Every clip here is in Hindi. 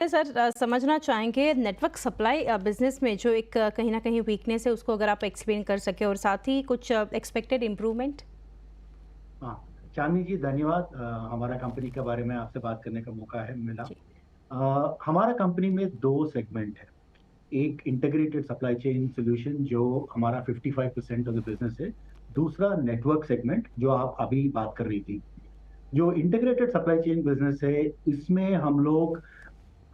सर समझना चाहेंगे नेटवर्क सप्लाई बिजनेस में जो एक कहीं ना कहीं वीकनेस है उसको अगर आप एक्सप्लेन कर सके और साथ ही कुछ एक्सपेक्टेड इम्प्रूवमेंट। हाँ, चांदनी जी धन्यवाद। हमारा कंपनी के बारे में आपसे बात करने का मौका है मिला। जी। हमारा कंपनी में दो सेगमेंट है। एक इंटीग्रेटेड सप्लाई चेन सॉल्यूशन जो हमारा 55% ऑफ द बिजनेस है। दूसरा नेटवर्क सेगमेंट जो आप अभी बात कर रही थी। जो इंटीग्रेटेड सप्लाई चेन बिजनेस है, इसमें हम लोग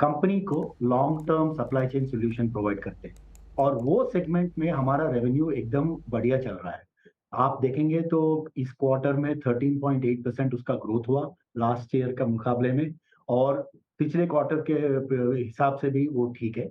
कंपनी को long term supply chain solution provide करते हैं। और वो सेगमेंट में हमारा रेवेन्यू एकदम बढ़िया चल रहा है। आप देखेंगे तो इस क्वार्टर में 13.8% उसका ग्रोथ हुआ लास्ट ईयर का मुकाबले में। और पिछले क्वार्टर के हिसाब से भी वो ठीक है।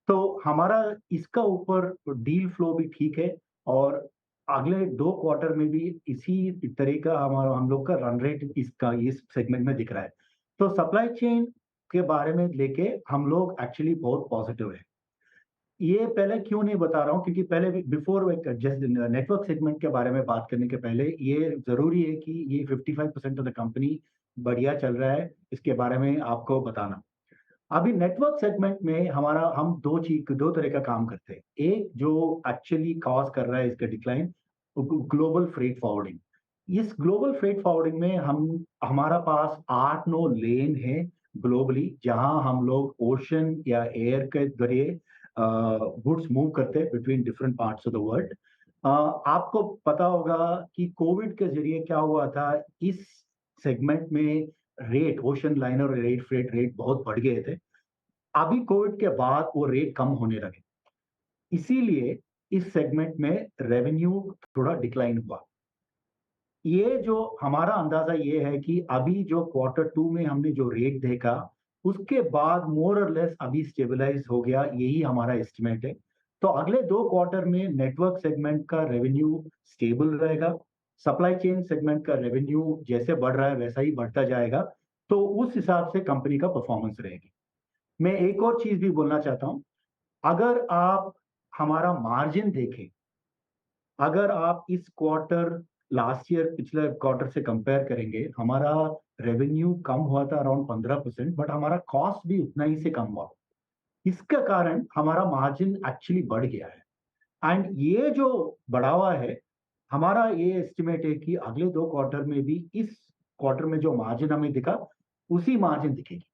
तो हमारा इसका ऊपर डील फ्लो भी ठीक है। और अगले 2 क्वार्टर में भी इसी तरह का हमारा हम लोग का रन रेट इसका इस सेगमेंट में दिख रहा है। तो सप्लाई चेन के बारे में लेके हम लोग एक्चुअली बहुत पॉजिटिव है। ये पहले क्यों नहीं बता रहा हूँ, क्योंकि पहले बिफोर जस्ट नेटवर्क सेगमेंट के बारे में बात करने के पहले ये ज़रूरी है कि ये 55% ऑफ द कंपनी बढ़िया चल रहा है, इसके बारे में आपको बताना। अभी नेटवर्क सेगमेंट में हमारा हम 2 तरह का काम करते हैं। एक जो एक्चुअली कॉज़ कर रहा है इसका डिक्लाइन, ग्लोबल फ्रेट फॉरवर्डिंग। इस ग्लोबल फ्रेट फॉरवर्डिंग में हम हमारा पास 8-9 लेन है ग्लोबली, जहां हम लोग ओशन या एयर के जरिए गुड्स मूव करते हैं between different parts of the world. आपको पता होगा कि कोविड के जरिए क्या हुआ था, इस सेगमेंट में rate ocean liner rate freight rate बहुत बढ़ गए थे। अभी कोविड के बाद वो रेट कम होने लगे। इसीलिए इस सेगमेंट में रेवेन्यू थोड़ा डिक्लाइन हुआ। ये जो हमारा अंदाजा ये है कि अभी जो क्वार्टर 2 में हमने जो रेट देखा, उसके बाद मोर और लेस अभी स्टेबलाइज़ हो गया, यही हमारा एस्टिमेट है। तो अगले 2 क्वार्टर में नेटवर्क सेगमेंट का रेवेन्यू स्टेबल रहेगा। सप्लाई चेन सेगमेंट का रेवेन्यू जैसे बढ़ रहा है वैसा ही बढ़ता जाएगा। तो उस हिसाब से कंपनी का परफॉर्मेंस रहेगी। मैं एक और चीज़ भी बोलना चाहता हूँ। अगर आप हमारा मार्जिन देखें, अगर आप इस क्वार्टर लास्ट ईयर पिछले क्वार्टर से कंपेयर करेंगे, हमारा रेवेन्यू कम हुआ था अराउंड 15%, बट हमारा कॉस्ट भी उतना ही से कम हुआ। इसका कारण हमारा मार्जिन एक्चुअली बढ़ गया है। एंड ये जो बढ़ावा है, हमारा ये एस्टिमेट है कि अगले 2 क्वार्टर में भी इस क्वार्टर में जो मार्जिन हमें दिखा, उसी मार्जिन दिखेगी।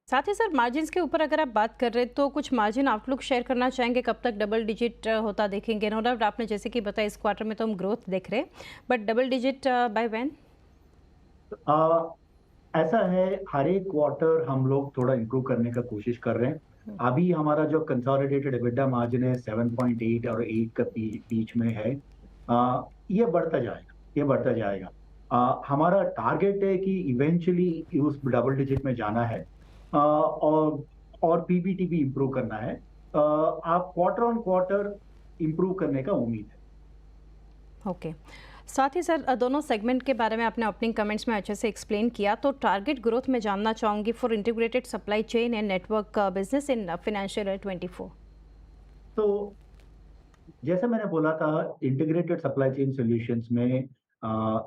साथ ही सर मार्जिन्स के ऊपर अगर आप बात कर रहे हैं तो कुछ मार्जिन आउटलुक शेयर करना चाहेंगे कब तक डबल डिजिट होता देखेंगे। नो डाउट आपने जैसे कि बताया इस क्वार्टर में तो हम ग्रोथ देख रहे हैं, but double digit by when? अ, ऐसा है, हर एक क्वार्टर हम लोग थोड़ा इम्प्रूव करने का कोशिश कर रहे हैं। अभी हमारा जो कंसोलिडेटेड एबिटा मार्जिन है 7.8 और 8 का बीच में है। ये बढ़ता जाएगा, ये बढ़ता जाएगा। हमारा टारगेट है कि इवेंचुअली उस डबल डिजिट में जाना है। और पीबीटी भी इम्प्रूव करना है। आप क्वार्टर ऑन क्वार्टर इम्प्रूव करने का उम्मीद है। ओके। साथ ही सर दोनों सेगमेंट के बारे में आपने ओपनिंग कमेंट्स में अच्छे से एक्सप्लेन किया, तो टारगेट ग्रोथ में जानना चाहूँगी for integrated supply chain and network business in financial year 24। तो जैसे मैंने बोला था, इंटीग्रेटेड सप्लाई चेन सॉल्यूशंस में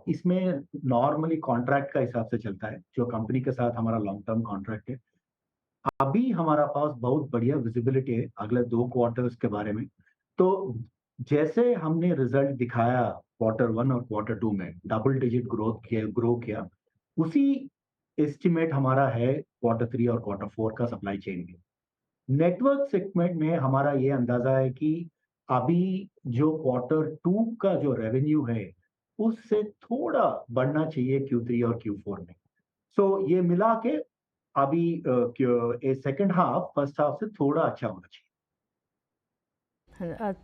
इसमें नॉर्मली कॉन्ट्रैक्ट का हिसाब से चलता है, जो कंपनी के साथ हमारा लॉन्ग टर्म कॉन्ट्रैक्ट है। अभी हमारा पास बहुत बढ़िया विजिबिलिटी है अगले 2 क्वार्टर्स के बारे में। तो जैसे हमने रिजल्ट दिखाया क्वार्टर 1 और क्वार्टर 2 में डबल डिजिट ग्रो किया, उसी एस्टीमेट हमारा है क्वार्टर 3 और क्वार्टर 4 का सप्लाई चेन में। नेटवर्क सेगमेंट में हमारा ये अंदाजा है कि अभी जो क्वार्टर 2 का जो रेवेन्यू है, उससे थोड़ा बढ़ना चाहिए Q3 और Q4 में। सो ये मिला के अभी सेकंड हाफ फर्स्ट हाफ से थोड़ा अच्छा होना चाहिए।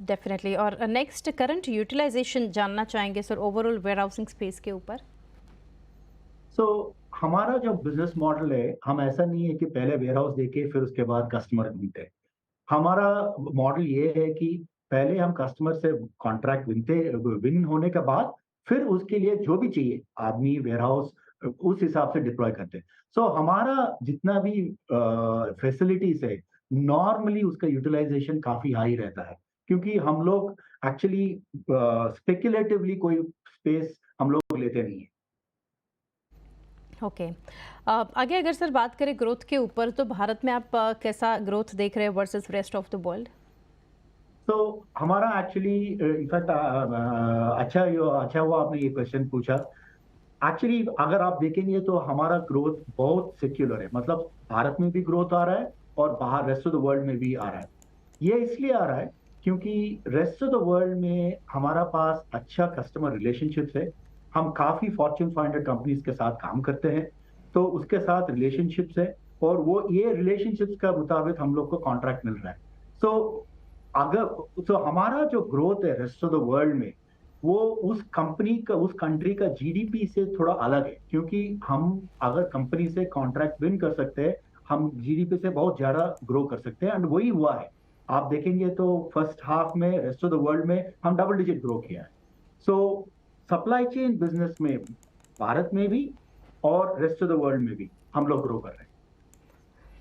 डेफिनेटली। और नेक्स्ट करंट यूटिलाइजेशन जानना चाहेंगे sir overall warehousing space के ऊपर। सो हमारा जो बिजनेस मॉडल है, हम ऐसा नहीं है कि पहले वेयरहाउस देके फिर उसके बाद कस्टमर ढूँढते हैं। हमारा मॉडल ये है कि पहले हम कस्टमर से कॉन्ट्रैक्ट विन होने के बाद फिर उसके लिए जो भी चाहिए आदमी वेयरहाउस उस हिसाब से डिप्लॉय करते हैं। सो हमारा जितना भी फैसिलिटीज है, नॉर्मली उसका यूटिलाइजेशन काफी हाई रहता है, क्योंकि हम लोग एक्चुअली स्पेक्युलेटिवली कोई स्पेस हम लोग लेते नहीं है। ओके। आगे अगर सर बात करें ग्रोथ के ऊपर, तो भारत में आप कैसा ग्रोथ देख रहे हैं versus rest of the world? तो हमारा एक्चुअली इनफैक्ट अच्छा हुआ आपने ये क्वेश्चन पूछा। एक्चुअली अगर आप देखेंगे तो हमारा ग्रोथ बहुत सेक्युलर है, मतलब भारत में भी ग्रोथ आ रहा है और बाहर रेस्ट ऑफ द वर्ल्ड में भी आ रहा है। ये इसलिए आ रहा है क्योंकि रेस्ट ऑफ द वर्ल्ड में हमारा पास अच्छा कस्टमर रिलेशनशिप्स है। हम काफी फॉर्च्यून 500 कंपनीज के साथ काम करते हैं, तो उसके साथ रिलेशनशिप्स है और वो ये रिलेशनशिप्स का मुताबिक हम लोग को कॉन्ट्रैक्ट मिल रहा है। सो अगर तो हमारा जो ग्रोथ है रेस्ट ऑफ द वर्ल्ड में, वो उस कंपनी का उस कंट्री का जीडीपी से थोड़ा अलग है, क्योंकि हम अगर कंपनी से कॉन्ट्रैक्ट विन कर सकते हैं, हम जीडीपी से बहुत ज्यादा ग्रो कर सकते हैं एंड वही हुआ है। आप देखेंगे तो फर्स्ट हाफ में रेस्ट ऑफ द वर्ल्ड में हम डबल डिजिट ग्रो किया है। सो सप्लाई चेन बिजनेस में भारत में भी और रेस्ट ऑफ द वर्ल्ड में भी हम लोग ग्रो कर रहे हैं।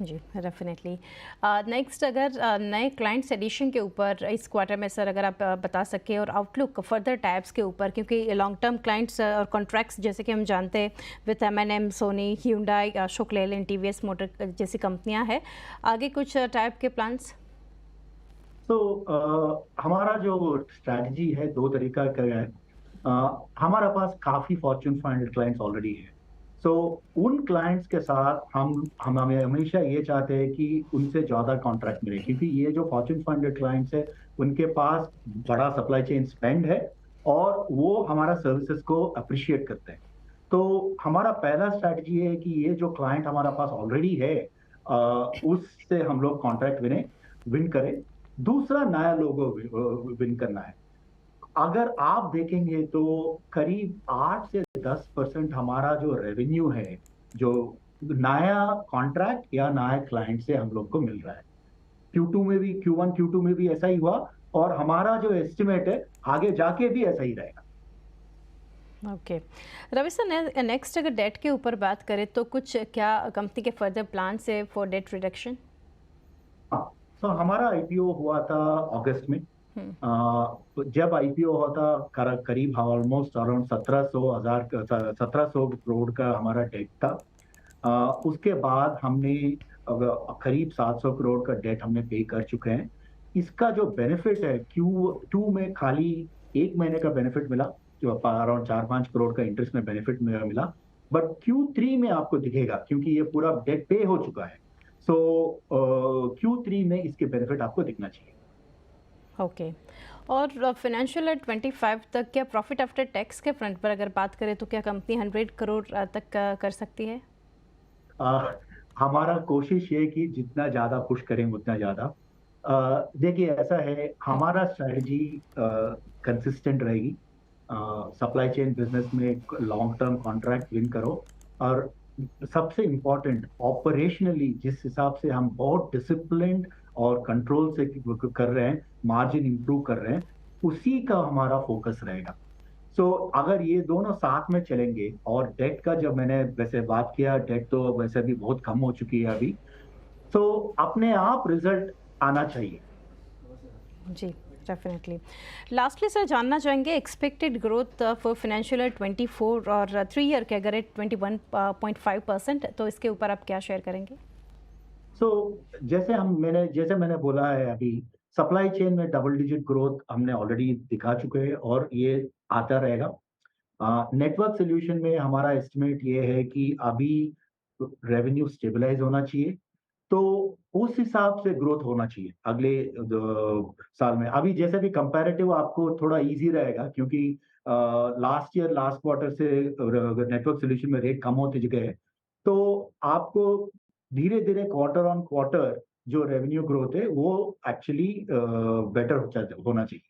जी, डेफिनेटली। नेक्स्ट अगर नए क्लाइंट्स एडिशन के ऊपर इस क्वार्टर में सर अगर आप बता सकें, और आउटलुक फर्दर टैब्स के ऊपर, क्योंकि लॉन्ग टर्म क्लाइंट्स और कॉन्ट्रैक्ट्स जैसे कि हम जानते हैं with M&M, Sony, hyundai, Ashok Leyland, TVS motor जैसी कंपनियां हैं, आगे कुछ टाइप के प्लान्स? तो हमारा जो स्ट्रैटेजी है दो तरीका का है। हमारा पास काफी फॉर्च्यून 500 क्लाइंट्स ऑलरेडी है। सो उन क्लाइंट्स के साथ हम हमें हमेशा ये चाहते हैं कि उनसे ज्यादा कॉन्ट्रैक्ट मिले, क्योंकि ये जो फॉर्च्यून 500 क्लाइंट्स है उनके पास बड़ा सप्लाई चेन स्पेंड है और वो हमारा सर्विसेज को अप्रिशिएट करते हैं। तो हमारा पहला स्ट्रैटेजी है कि ये जो क्लाइंट हमारा पास ऑलरेडी है, उससे हम लोग कॉन्ट्रैक्ट विन करें। दूसरा नया लोगो विन करना है। अगर आप देखेंगे तो करीब 8 से 10% हमारा जो रेवेन्यू है, जो नया कॉन्ट्रैक्ट या नया क्लाइंट से हम लोग को मिल रहा है। Q2 में भी, Q1 Q2 में भी ऐसा ही हुआ और हमारा जो एस्टिमेट है आगे जाके भी ऐसा ही रहेगा। ओके। रवि सर, नेक्स्ट अगर डेट के ऊपर बात करें, तो कुछ क्या कंपनी के फर्दर प्लान है फॉर डेट रिडक्शन? हाँ, तो हमारा आईपीओ हुआ था अगस्त में। हम्म। तो जब आईपीओ हुआ था करीब ऑलमोस्ट अराउंड 1700 करोड़ का हमारा डेट था। उसके बाद हमने करीब 700 करोड़ का डेट हमने पे कर चुके हैं। इसका जो बेनिफिट है Q2 में खाली एक महीने का बेनिफिट मिला, जो अराउंड 4-5 करोड़ का इंटरेस्ट में बेनिफिट मिला। बट Q3 में आपको दिखेगा, क्योंकि ये पूरा डेट पे हो चुका है। सो Q3 में इसके बेनिफिट आपको दिखना चाहिए। ओके। और फाइनेंशियल ईयर 25 तक क्या प्रॉफिट आफ्टर टैक्स के फ्रंट पर अगर बात करें, तो क्या कंपनी 100 करोड़ तक कर सकती है? आ, हमारा कोशिश ये है कि जितना ज्यादा पुश करें उतना ज्यादा। देखिए ऐसा है, हमारा स्ट्रेटजी कंसिस्टेंट रहेगी। सप्लाई चेन बिजनेस में लॉन्ग टर्म कॉन्ट्रैक्ट विन करो और सबसे इम्पोर्टेंट ऑपरेशनली जिस हिसाब से हम बहुत डिसिप्लिन्ड और कंट्रोल से कर रहे हैं, मार्जिन इंप्रूव कर रहे हैं, उसी का हमारा फोकस रहेगा। सो अगर ये दोनों साथ में चलेंगे, और डेट का जब मैंने वैसे बात किया, डेट तो वैसे भी बहुत कम हो चुकी है अभी, तो अपने आप रिजल्ट आना चाहिए। जी, डेफिनेटली। लास्टली सर, जानना चाहेंगे expected growth for financial year 24 और 3 ईयर के अगर 21.5%, तो इसके ऊपर आप क्या शेयर करेंगे? सो जैसे मैंने बोला है अभी, सप्लाई चेन में डबल डिजिट ग्रोथ हमने ऑलरेडी दिखा चुके हैं और ये आता रहेगा। नेटवर्क सॉल्यूशन में हमारा एस्टिमेट ये है कि अभी रेवेन्यू स्टेबलाइज होना चाहिए, तो उस हिसाब से ग्रोथ होना चाहिए अगले साल में। अभी जैसे भी कंपैरेटिव आपको थोड़ा इजी रहेगा, क्योंकि लास्ट क्वार्टर से नेटवर्क सॉल्यूशन में रेट कम होते गए, तो आपको धीरे धीरे क्वार्टर ऑन क्वार्टर जो रेवेन्यू ग्रोथ है वो एक्चुअली बेटर होना चाहिए।